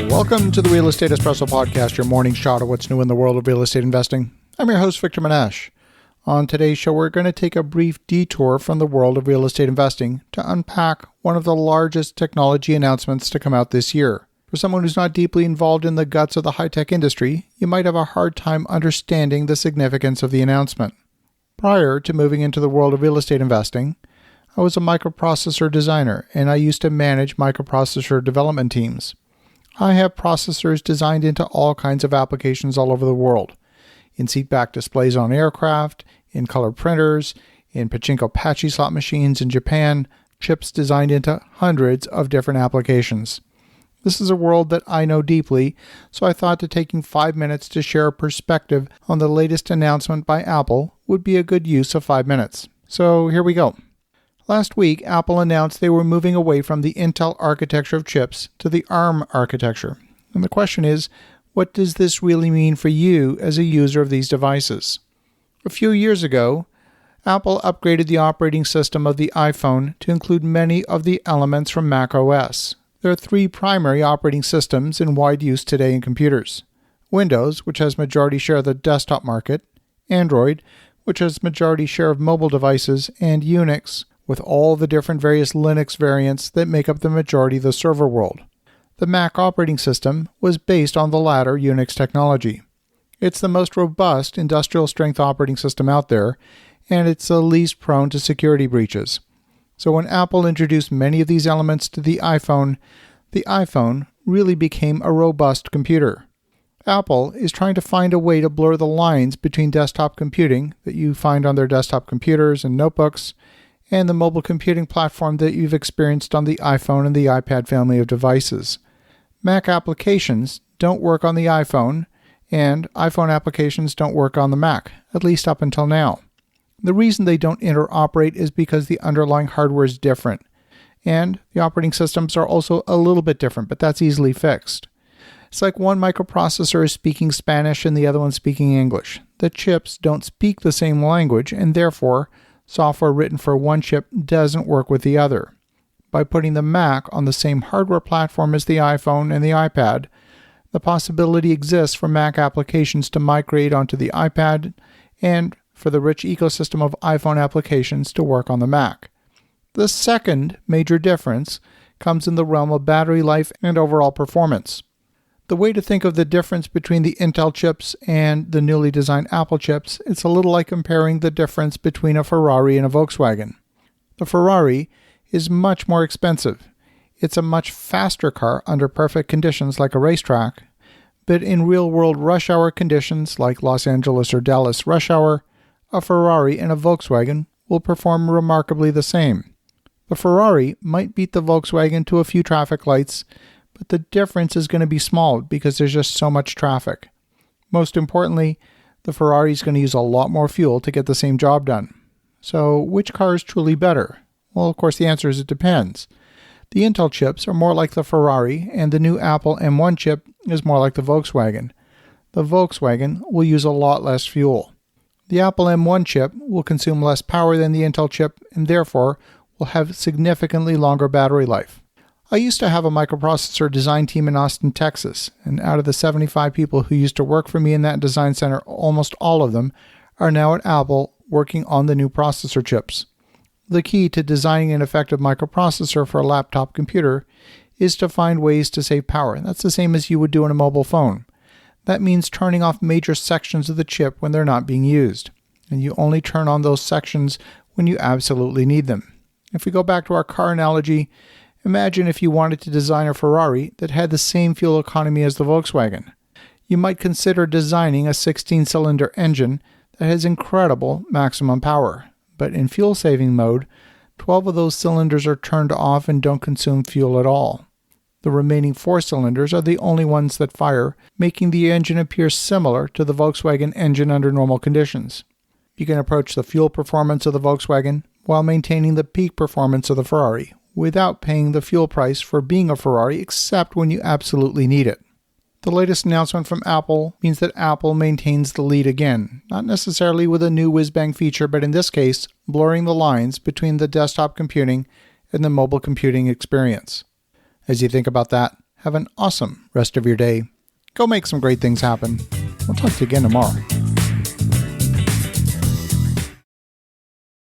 Welcome to the Real Estate Espresso Podcast, your morning shot of what's new in the world of real estate investing. I'm your host, Victor Manesh. On today's show, we're going to take a brief detour from the world of real estate investing to unpack one of the largest technology announcements to come out this year. For someone who's not deeply involved in the guts of the high-tech industry, you might have a hard time understanding the significance of the announcement. Prior to moving into the world of real estate investing, I was a microprocessor designer, and I used to manage microprocessor development teams. I have processors designed into all kinds of applications all over the world. In seatback displays on aircraft, in color printers, in pachinko patchy slot machines in Japan, chips designed into hundreds of different applications. This is a world that I know deeply, so I thought that taking 5 minutes to share a perspective on the latest announcement by Apple would be a good use of 5 minutes. So here we go. Last week, Apple announced they were moving away from the Intel architecture of chips to the ARM architecture. And the question is, what does this really mean for you as a user of these devices? A few years ago, Apple upgraded the operating system of the iPhone to include many of the elements from Mac OS. There are three primary operating systems in wide use today in computers: Windows, which has majority share of the desktop market; Android, which has majority share of mobile devices; and Unix, with all the different various Linux variants that make up the majority of the server world. The Mac operating system was based on the latter Unix technology. It's the most robust industrial-strength operating system out there, and it's the least prone to security breaches. So when Apple introduced many of these elements to the iPhone really became a robust computer. Apple is trying to find a way to blur the lines between desktop computing that you find on their desktop computers and notebooks and the mobile computing platform that you've experienced on the iPhone and the iPad family of devices. Mac applications don't work on the iPhone, and iPhone applications don't work on the Mac, at least up until now. The reason they don't interoperate is because the underlying hardware is different, and the operating systems are also a little bit different, but that's easily fixed. It's like one microprocessor is speaking Spanish and the other one speaking English. The chips don't speak the same language, and therefore, software written for one chip doesn't work with the other. By putting the Mac on the same hardware platform as the iPhone and the iPad, the possibility exists for Mac applications to migrate onto the iPad and for the rich ecosystem of iPhone applications to work on the Mac. The second major difference comes in the realm of battery life and overall performance. The way to think of the difference between the Intel chips and the newly designed Apple chips, it's a little like comparing the difference between a Ferrari and a Volkswagen. The Ferrari is much more expensive. It's a much faster car under perfect conditions like a racetrack, but in real-world rush hour conditions like Los Angeles or Dallas rush hour, a Ferrari and a Volkswagen will perform remarkably the same. The Ferrari might beat the Volkswagen to a few traffic lights, but the difference is going to be small because there's just so much traffic. Most importantly, the Ferrari is going to use a lot more fuel to get the same job done. So which car is truly better? Well, of course, the answer is it depends. The Intel chips are more like the Ferrari, and the new Apple M1 chip is more like the Volkswagen. The Volkswagen will use a lot less fuel. The Apple M1 chip will consume less power than the Intel chip, and therefore will have significantly longer battery life. I used to have a microprocessor design team in Austin, Texas, and out of the 75 people who used to work for me in that design center, almost all of them are now at Apple working on the new processor chips. The key to designing an effective microprocessor for a laptop computer is to find ways to save power. That's the same as you would do on a mobile phone. That means turning off major sections of the chip when they're not being used, and you only turn on those sections when you absolutely need them. If we go back to our car analogy, imagine if you wanted to design a Ferrari that had the same fuel economy as the Volkswagen. You might consider designing a 16-cylinder engine that has incredible maximum power, but in fuel-saving mode, 12 of those cylinders are turned off and don't consume fuel at all. The remaining 4 cylinders are the only ones that fire, making the engine appear similar to the Volkswagen engine under normal conditions. You can approach the fuel performance of the Volkswagen while maintaining the peak performance of the Ferrari, without paying the fuel price for being a Ferrari except when you absolutely need it. The latest announcement from Apple means that Apple maintains the lead again, not necessarily with a new whiz-bang feature, but in this case, blurring the lines between the desktop computing and the mobile computing experience. As you think about that, Have an awesome rest of your day. Go make some great things happen. We'll talk to you again tomorrow.